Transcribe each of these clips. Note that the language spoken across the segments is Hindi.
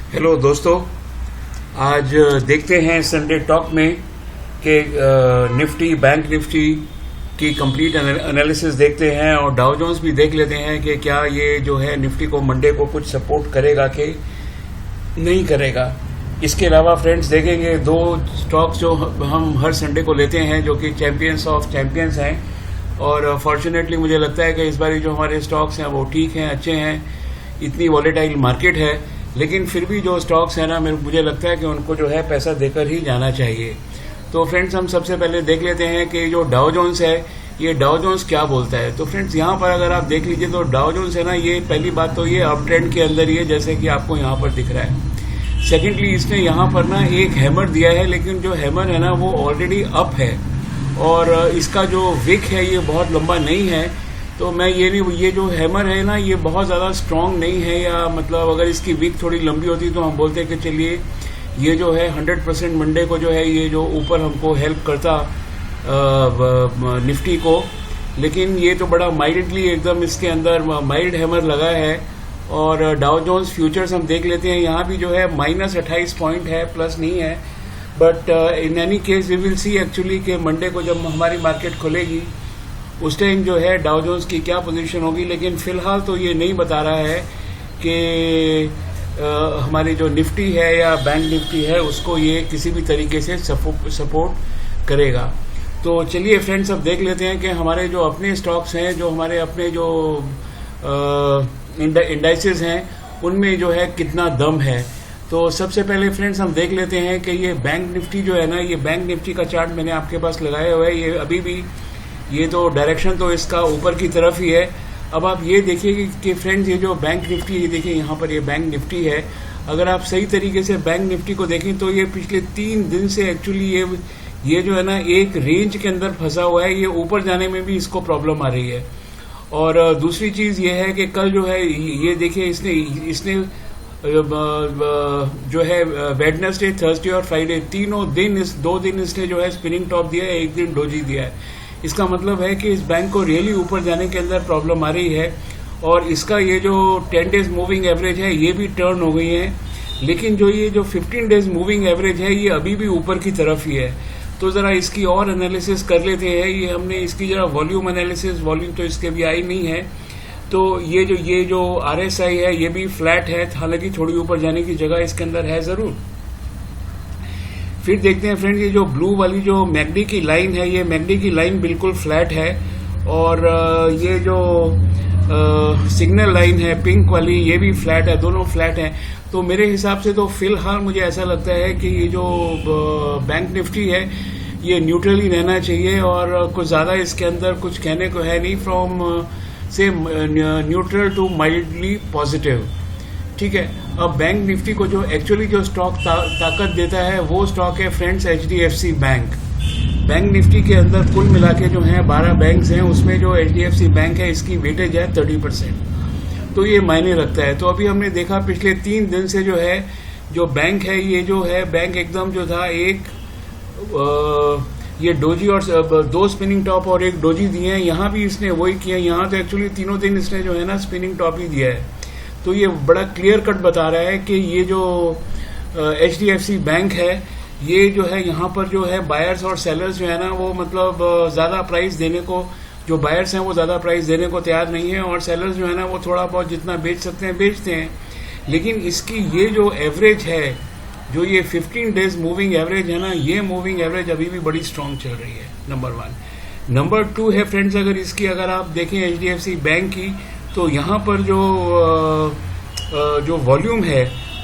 हेलो दोस्तों। आज देखते हैं संडे टॉक में कि निफ्टी बैंक निफ्टी की कंप्लीट एनालिसिस देखते हैं और डाउ जोन्स भी देख लेते हैं कि क्या ये जो है निफ्टी को मंडे को कुछ सपोर्ट करेगा कि नहीं करेगा। इसके अलावा फ्रेंड्स देखेंगे दो स्टॉक्स जो हम हर संडे को लेते हैं जो कि चैंपियंस ऑफ चैंपियंस हैं, और फॉर्चुनेटली मुझे लगता है कि इस बार जो हमारे स्टॉक्स हैं वो ठीक हैं, अच्छे हैं। इतनी वॉलेटाइल मार्केट है लेकिन फिर भी जो स्टॉक्स हैं ना, मुझे लगता है कि उनको जो है पैसा देकर ही जाना चाहिए। तो फ्रेंड्स हम सबसे पहले देख लेते हैं कि जो डाउ जोन्स है, ये डाउ जोन्स क्या बोलता है। तो फ्रेंड्स यहाँ पर अगर आप देख लीजिए तो डाउ जोन्स है ना, ये पहली बात तो ये अप ट्रेंड के अंदर ही है, जैसे कि आपको यहाँ पर दिख रहा है। सेकेंडली इसने यहाँ पर ना एक हैमर दिया है, लेकिन जो हैमर है ना वो ऑलरेडी अप है और इसका जो विक है ये बहुत लंबा नहीं है। तो मैं ये जो हैमर है ना ये बहुत ज़्यादा स्ट्रांग नहीं है, या मतलब अगर इसकी विक थोड़ी लंबी होती तो हम बोलते कि चलिए ये जो है 100% मंडे को जो है ये जो ऊपर हमको हेल्प करता निफ्टी को, लेकिन ये तो बड़ा माइल्डली एकदम इसके अंदर माइल्ड हैमर लगा है। और डाउ जोन्स फ्यूचर्स हम देख लेते हैं, यहाँ भी जो है -28 पॉइंट है, प्लस नहीं है। But in any case we will see actually कि मंडे को जब हमारी मार्केट खुलेगी उस टाइम जो है डाउ जोन्स की क्या पोजीशन होगी। लेकिन फिलहाल तो ये नहीं बता रहा है कि हमारी जो निफ्टी है या बैंक निफ्टी है उसको ये किसी भी तरीके से सपोर्ट करेगा। तो चलिए फ्रेंड्स अब देख लेते हैं कि हमारे जो अपने स्टॉक्स हैं, जो हमारे अपने जो इंडाइसेस हैं उनमें जो है कितना दम है। तो सबसे पहले फ्रेंड्स हम देख लेते हैं कि ये बैंक निफ्टी जो है ना, ये बैंक निफ्टी का चार्ट मैंने आपके पास लगाया हुआ है। ये अभी भी ये तो डायरेक्शन तो इसका ऊपर की तरफ ही है। अब आप ये देखिए कि फ्रेंड्स ये जो बैंक निफ्टी, ये देखिए यहाँ पर ये बैंक निफ्टी है। अगर आप सही तरीके से बैंक निफ्टी को देखें तो ये पिछले 3 दिन से एक्चुअली ये जो है ना एक रेंज के अंदर फंसा हुआ है। ये ऊपर जाने में भी इसको प्रॉब्लम आ रही है। और दूसरी चीज़ ये है कि कल जो है ये देखिए इसने जो है वेडनेसडे, थर्सडे और फ्राइडे तीनों दिन 2 दिन इसने जो है स्पिनिंग टॉप दिया है, 1 दिन डोजी दिया है। इसका मतलब है कि इस बैंक को रियली ऊपर जाने के अंदर प्रॉब्लम आ रही है। और इसका ये जो 10 डेज मूविंग एवरेज है ये भी टर्न हो गई है, लेकिन जो ये जो 15 डेज मूविंग एवरेज है ये अभी भी ऊपर की तरफ ही है। तो ज़रा इसकी और एनालिसिस कर लेते हैं। ये हमने इसकी ज़रा वॉल्यूम एनालिसिस, वॉल्यूम तो इसके भी आई नहीं है। तो ये जो RSI है ये भी फ्लैट है, हालांकि थोड़ी ऊपर जाने की जगह इसके अंदर है ज़रूर। फिर देखते हैं फ्रेंड्स ये जो ब्लू वाली जो मैकडी की लाइन है, ये मैकडी की लाइन बिल्कुल फ्लैट है। और ये जो सिग्नल लाइन है पिंक वाली ये भी फ्लैट है, दोनों फ्लैट हैं। तो मेरे हिसाब से तो फिलहाल मुझे ऐसा लगता है कि ये जो बैंक निफ्टी है ये न्यूट्रल ही रहना चाहिए और कुछ ज़्यादा इसके अंदर कुछ कहने को है नहीं, फ्रॉम से न्यूट्रल टू माइल्डली पॉजिटिव। ठीक है। अब बैंक निफ्टी को जो एक्चुअली जो स्टॉक ताकत देता है वो स्टॉक है friends HDFC bank. Bank Nifty के अंदर कुल मिला के जो है 12 बैंक्स हैं, उसमें जो HDFC बैंक है इसकी वेटेज है 30%। तो ये मायने रखता है। तो अभी हमने देखा पिछले 3 दिन से जो है जो बैंक है ये जो है बैंक एकदम जो था ये डोजी और 2 स्पिनिंग टॉप और 1 डोजी दिए हैं। यहाँ भी इसने वही किया। यहाँ तो एक्चुअली तीनों दिन इसने जो है ना स्पिनिंग टॉप ही दिया है। तो ये बड़ा क्लियर कट बता रहा है कि ये जो HDFC बैंक है ये जो है यहाँ पर जो है बायर्स और सेलर्स जो है ना वो मतलब ज़्यादा प्राइस देने को, जो बायर्स हैं वो ज़्यादा प्राइस देने को तैयार नहीं है और सेलर्स जो है ना वो थोड़ा बहुत जितना बेच सकते हैं बेचते हैं। लेकिन इसकी ये जो एवरेज है, जो ये 15 डेज मूविंग एवरेज है ना, ये मूविंग एवरेज अभी भी बड़ी स्ट्रांग चल रही है, नंबर 1। नंबर 2 है फ्रेंड्स अगर आप देखें HDFC बैंक की, तो यहाँ पर जो वॉल्यूम है,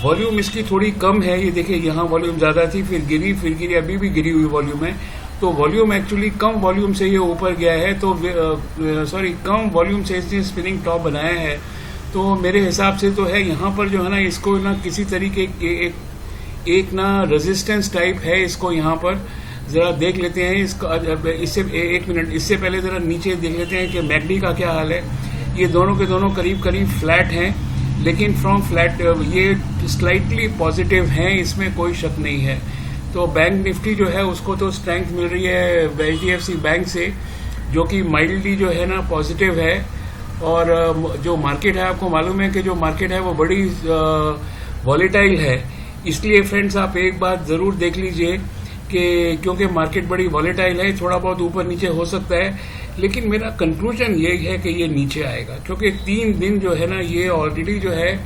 वॉल्यूम इसकी थोड़ी कम है। ये देखिए यहाँ वॉल्यूम ज़्यादा थी, फिर गिरी, अभी भी गिरी हुई वॉल्यूम है। तो वॉल्यूम एक्चुअली कम वॉल्यूम से ये ऊपर गया है, तो कम वॉल्यूम से इसने स्पिनिंग टॉप बनाया है। तो मेरे हिसाब से तो है यहाँ पर जो है ना इसको ना किसी तरीके एक ना रेजिस्टेंस टाइप है इसको यहाँ पर। ज़रा देख लेते हैं इसका, इससे 1 मिनट इससे पहले ज़रा नीचे देख लेते हैं कि मैकडी का क्या हाल है। ये दोनों के दोनों करीब फ्लैट हैं, लेकिन फ्रॉम फ्लैट ये स्लाइटली पॉजिटिव हैं, इसमें कोई शक नहीं है। तो बैंक निफ्टी जो है उसको तो स्ट्रेंथ मिल रही है HDFC बैंक से, जो कि माइल्डली जो है ना पॉजिटिव है। और जो मार्केट है, आपको मालूम है कि जो मार्केट है वो बड़ी वॉलेटाइल है। इसलिए फ्रेंड्स आप एक बात ज़रूर देख लीजिए कि क्योंकि मार्केट बड़ी वॉलेटाइल है, थोड़ा बहुत ऊपर नीचे हो सकता है, लेकिन मेरा कंक्लूजन ये है कि ये नीचे आएगा, क्योंकि 3 दिन जो है ना ये ऑलरेडी जो है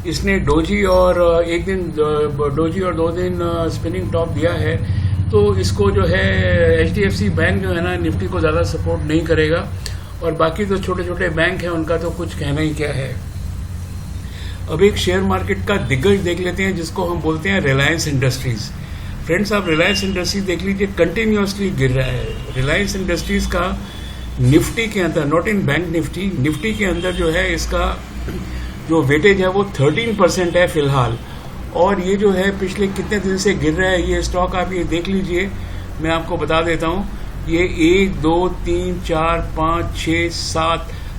इसने डोजी और एक दिन डोजी और 2 दिन स्पिनिंग टॉप दिया है। तो इसको जो है HDFC बैंक जो है ना निफ्टी को ज़्यादा सपोर्ट नहीं करेगा, और बाकी तो छोटे छोटे बैंक हैं उनका तो कुछ कहना ही क्या है। अब एक शेयर मार्केट का दिग्गज देख लेते हैं जिसको हम बोलते हैं रिलायंस इंडस्ट्रीज। फ्रेंड्स आप रिलायंस इंडस्ट्रीज देख लीजिए, कंटिन्यूसली गिर रहा है। रिलायंस इंडस्ट्रीज का निफ्टी के अंदर, नॉट इन बैंक निफ्टी के अंदर जो है इसका जो वेटेज है वो 13% है फिलहाल, और ये जो है पिछले कितने दिन से गिर रहा है ये स्टॉक। आप ये देख लीजिए, मैं आपको बता देता हूँ, ये 1 2 3 4 5 6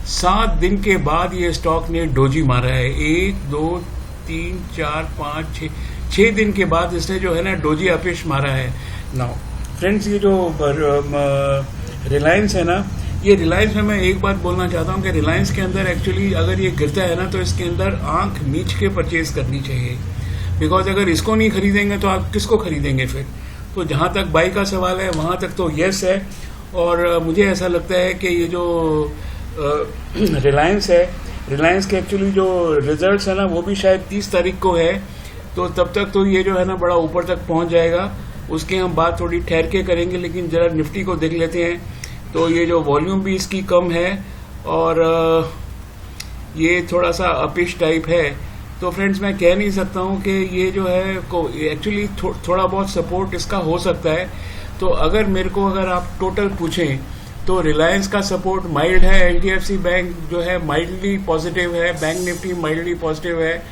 7 दिन के बाद ये स्टॉक ने डोजी मारा है। 1 2 3 4 5 6 दिन के बाद इसने जो है ना डोजी अपिश मारा है। नाउ फ्रेंड्स ये जो रिलायंस है ना, ये रिलायंस में मैं एक बात बोलना चाहता हूँ कि रिलायंस के अंदर एक्चुअली अगर ये गिरता है ना तो इसके अंदर आंख मीच के परचेज करनी चाहिए, बिकॉज अगर इसको नहीं खरीदेंगे तो आप किसको खरीदेंगे फिर। तो जहाँ तक बाई का सवाल है वहाँ तक तो यस है, और मुझे ऐसा लगता है कि ये जो रिलायंस है, रिलायंस के एक्चुअली जो रिजल्ट्स है ना वो भी शायद 30 तारीख को है, तो तब तक तो ये जो है ना बड़ा ऊपर तक पहुँच जाएगा। उसकी हम बात थोड़ी ठहर के करेंगे, लेकिन जरा निफ्टी को देख लेते हैं। तो ये जो वॉल्यूम भी इसकी कम है और ये थोड़ा सा अपिश टाइप है। तो फ्रेंड्स मैं कह नहीं सकता हूँ कि ये जो है एक्चुअली थोड़ा बहुत सपोर्ट इसका हो सकता है। तो अगर आप टोटल पूछें तो रिलायंस का सपोर्ट माइल्ड है, HDFC बैंक जो है माइल्डली पॉजिटिव है, बैंक निफ्टी माइल्डली पॉजिटिव है।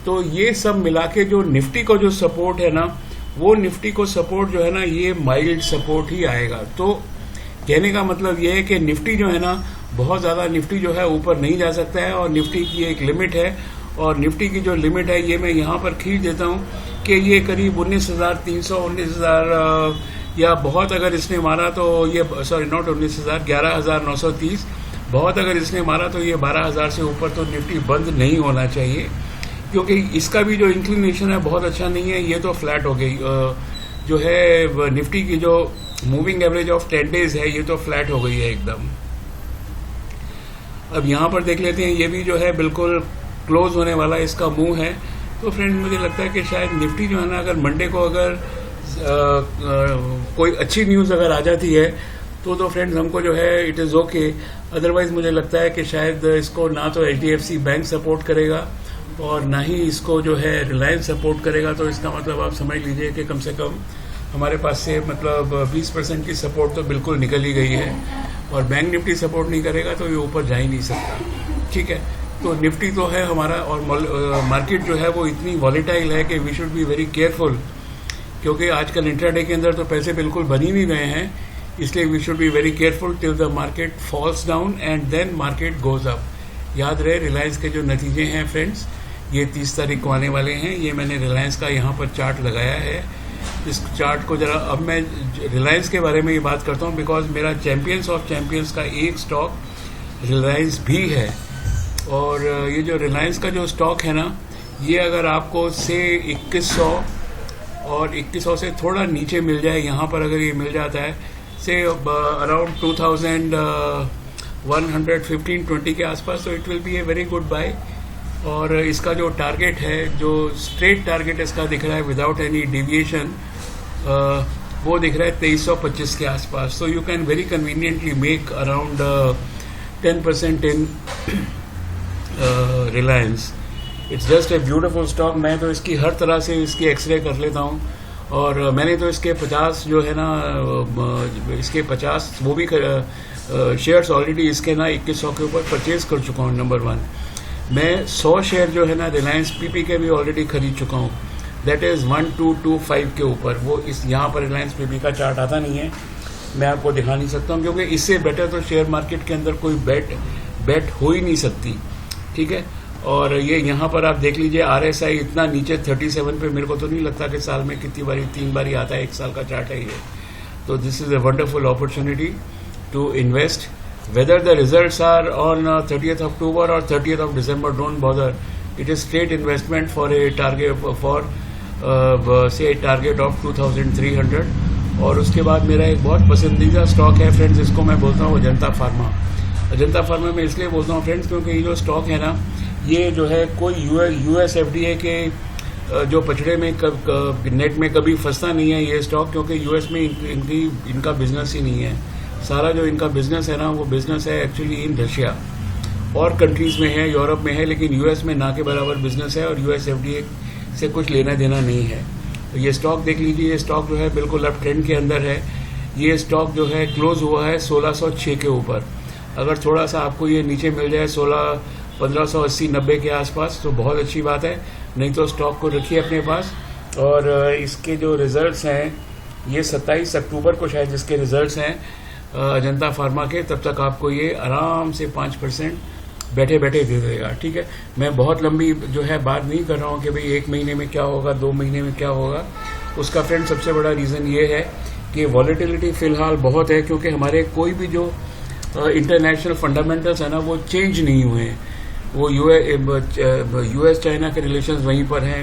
तो ये सब मिला के जो निफ्टी को जो सपोर्ट है ना, वो निफ्टी को सपोर्ट जो है ना ये माइल्ड सपोर्ट ही आएगा। तो कहने का मतलब ये है कि निफ्टी जो है ना बहुत ज़्यादा निफ्टी जो है ऊपर नहीं जा सकता है, और निफ्टी की एक लिमिट है, और निफ्टी की जो लिमिट है ये मैं यहाँ पर खींच देता हूँ कि ये करीब 19,300 19,000 या बहुत अगर इसने मारा तो ये नॉट 19,000 11,930 बहुत अगर इसने मारा तो ये 12,000 से ऊपर तो निफ्टी बंद नहीं होना चाहिए, क्योंकि इसका भी जो इंक्लिनेशन है बहुत अच्छा नहीं है। ये तो फ्लैट हो गई, जो है निफ्टी की जो मूविंग एवरेज ऑफ 10 डेज है ये तो फ्लैट हो गई है एकदम। अब यहाँ पर देख लेते हैं, ये भी जो है बिल्कुल क्लोज होने वाला इसका मुंह है। तो फ्रेंड मुझे लगता है कि शायद निफ्टी जो है ना अगर मंडे को अगर कोई अच्छी न्यूज़ अगर आ जाती है तो फ्रेंड्स हमको जो है इट इज़ ओके। अदरवाइज मुझे लगता है कि शायद इसको ना तो HDFC बैंक सपोर्ट करेगा और ना ही इसको जो है रिलायंस सपोर्ट करेगा। तो इसका मतलब आप समझ लीजिए कि कम से कम हमारे पास से मतलब 20% की सपोर्ट तो बिल्कुल निकल ही गई है, और बैंक निफ्टी सपोर्ट नहीं करेगा तो ये ऊपर जा ही नहीं सकता। ठीक है, तो निफ्टी तो है हमारा, और मार्केट जो है वो इतनी वॉलेटाइल है कि we should be very careful, क्योंकि आजकल इंट्राडे के अंदर तो पैसे बिल्कुल बन ही नहीं रहे हैं। इसलिए we should be very careful till the market falls down and then market goes up. याद रहे रिलायंस के जो नतीजे हैं फ्रेंड्स ये 30 तारीख को आने वाले हैं। ये मैंने रिलायंस का यहाँ पर चार्ट लगाया है। इस चार्ट को जरा, अब मैं रिलायंस के बारे में ये बात करता हूँ बिकॉज मेरा चैंपियंस ऑफ चैंपियंस का एक स्टॉक रिलायंस भी है। और ये जो रिलायंस का जो स्टॉक है ना, ये अगर आपको से 2100 और 2100 से थोड़ा नीचे मिल जाए, यहाँ पर अगर ये मिल जाता है से अराउंड 2115-20 के आसपास, तो it will be a very good buy. और इसका जो टारगेट है, जो स्ट्रेट टारगेट इसका दिख रहा है विदाउट एनी डेविएशन, वो दिख रहा है 2325 के आसपास। So you can very conveniently make around 10% in Reliance. It's just a beautiful stock. मैं तो इसकी हर तरह से इसकी एक्सरे कर लेता हूँ, और मैंने तो इसके 50 जो है ना, इसके 50 वो भी शेयर्स ऑलरेडी इसके ना 2100 के ऊपर परचेज कर चुका हूँ। नंबर 1 मैं 100 शेयर जो है ना रिलायंस पीपी के भी ऑलरेडी खरीद चुका हूँ, दैट इज़ 1225 के ऊपर। वो इस यहाँ पर रिलायंस पीपी का चार्ट आता नहीं है, मैं आपको दिखा नहीं सकता हूँ, क्योंकि इससे बेटर तो शेयर मार्केट के अंदर कोई बेट हो ही नहीं सकती। ठीक है, और ये यहाँ पर आप देख लीजिए RSI इतना नीचे 37 पे, मेरे को तो नहीं लगता कि साल में कितनी बारी 3 बारी आता है, 1 साल का चार्ट है ये। तो this is a wonderful opportunity to invest. Whether the results are on 30th October or 30th of December, don't bother. It is straight investment for a target से टारगेट ऑफ 2300। और उसके बाद मेरा एक बहुत पसंदीदा स्टॉक है फ्रेंड्स, इसको मैं बोलता हूँ अजंता फार्मा। अजंता फार्मा में इसलिए बोलता हूँ फ्रेंड्स क्योंकि ये जो स्टॉक है ना, ये जो है कोई यूएस एफडीए के जो पचड़े में नेट में कभी फंसता नहीं है ये स्टॉक, क्योंकि यूएस में इनका बिजनेस ही नहीं है। सारा जो इनका बिजनेस है ना, वो बिजनेस है एक्चुअली इन रशिया और कंट्रीज में है, यूरोप में है, लेकिन यूएस में ना के बराबर बिजनेस है और यूएस एफडीए से कुछ लेना देना नहीं है। तो ये स्टॉक देख लीजिए, ये स्टॉक जो है बिल्कुल अप ट्रेंड के अंदर है। ये स्टॉक जो है क्लोज हुआ है 1606 के ऊपर। अगर थोड़ा सा आपको ये नीचे मिल जाए 1580-90 के आसपास तो बहुत अच्छी बात है, नहीं तो स्टॉक को रखिए अपने पास। और इसके जो रिजल्ट्स हैं ये 27 अक्टूबर को शायद जिसके रिजल्ट्स हैं अजंता फार्मा के, तब तक आपको ये आराम से 5% बैठे बैठे दे देगा। ठीक है, मैं बहुत लंबी जो है बात नहीं कर रहा हूँ कि भाई 1 महीने में क्या होगा, 2 महीने में क्या होगा। उसका फ्रेंड सबसे बड़ा रीज़न ये है कि वॉलेटिलिटी फिलहाल बहुत है, क्योंकि हमारे कोई भी जो इंटरनेशनल फंडामेंटल्स है ना वो चेंज नहीं हुए हैं। वो यूएस चाइना के रिलेशंस वहीं पर हैं।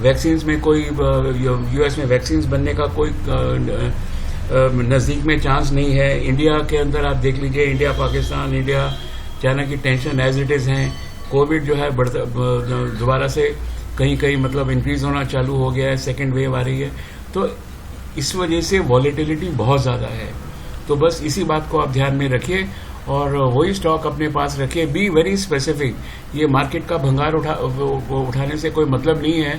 वैक्सीन्स में कोई यूएस में वैक्सीन्स बनने का कोई नज़दीक में चांस नहीं है। इंडिया के अंदर आप देख लीजिए, इंडिया पाकिस्तान, इंडिया चाइना की टेंशन एज इट इज़ हैं। कोविड जो है दोबारा से कहीं कहीं मतलब इंक्रीज होना चालू हो गया है, सेकेंड वेव आ रही है, तो इस वजह से वॉलेटिलिटी बहुत ज़्यादा है। तो बस इसी बात को आप ध्यान में रखिए और वही स्टॉक अपने पास रखिए। बी वेरी स्पेसिफिक, ये मार्केट का भंगार उठाने से कोई मतलब नहीं है।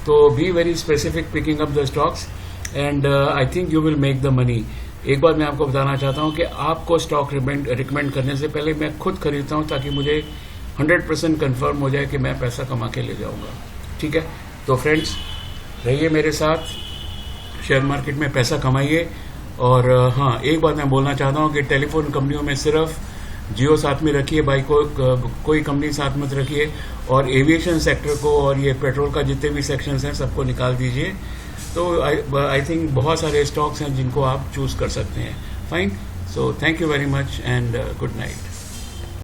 तो be very specific picking up the stocks and I think you will make the money. एक बात मैं आपको बताना चाहता हूं कि आपको स्टॉक रिकमेंड करने से पहले मैं खुद खरीदता हूं ताकि मुझे 100% कंफर्म हो जाए कि मैं पैसा कमा के ले जाऊंगा। ठीक है, तो फ्रेंड्स रहिए मेरे साथ, शेयर मार्केट में पैसा कमाइए। और हाँ, एक बात मैं बोलना चाहता हूँ कि टेलीफोन कंपनियों में सिर्फ जियो साथ में रखिए, बाई कोई कंपनी साथ मत रखिए। और एविएशन सेक्टर को और ये पेट्रोल का जितने भी सेक्शंस हैं सबको निकाल दीजिए। तो आई थिंक बहुत सारे स्टॉक्स हैं जिनको आप चूज कर सकते हैं। Fine, so thank you very much and good night.